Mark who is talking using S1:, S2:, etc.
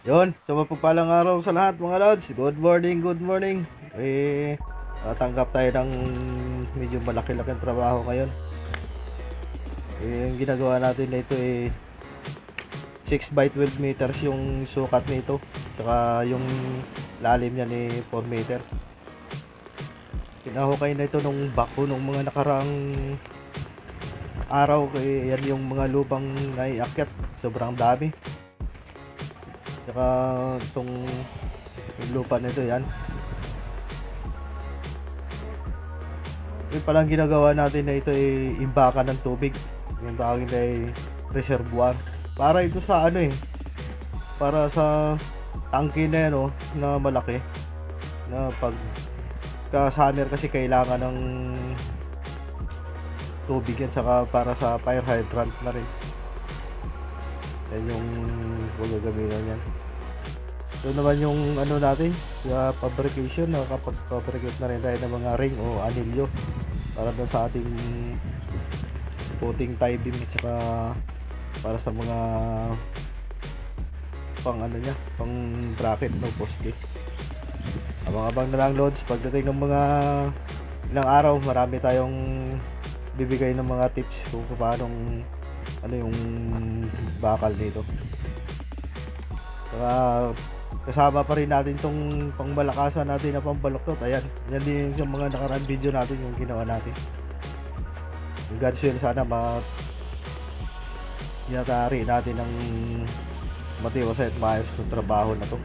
S1: Yun, so mapagpalang araw sa lahat mga lods. Good morning, good morning. Tanggap tayo ng medyo malaki-laking trabaho ngayon. Yung ginagawa natin na ito 6 by 12 meters yung sukat nito. Saka yung lalim niya 4 meter. Pinahukay na ito nung backhoe nung mga nakaraang araw. Yan yung mga lupang naiakyat. Sobrang dami. Saka itong lupa nito yan. Yung palang ginagawa natin na ito imbakan ng tubig. Yung tawagin na reservoir. Para ito sa para sa tangke na yan na malaki. Na pag summer kasi kailangan ng tubig yan. Saka para sa fire hydrant na rin. Yan yung gagamitan yan. Ito naman yung natin sa fabrication, nakakapag-fabricate na rin tayo ng mga ring o anilyo para doon sa ating puting tie beam, saka para sa mga pang pang bracket poste. Abang-abang na lang loads, pagdating ng mga ilang araw marami tayong bibigay ng mga tips kung paano yung bakal dito. Saka kasama pa rin natin tong pangmalakasan natin na pambaluktot. Ayan, yan din yung mga nakaraan video natin yung ginawa natin. Yung God's will, sana yatari natin ng matiwasay at maayos ng trabaho na to.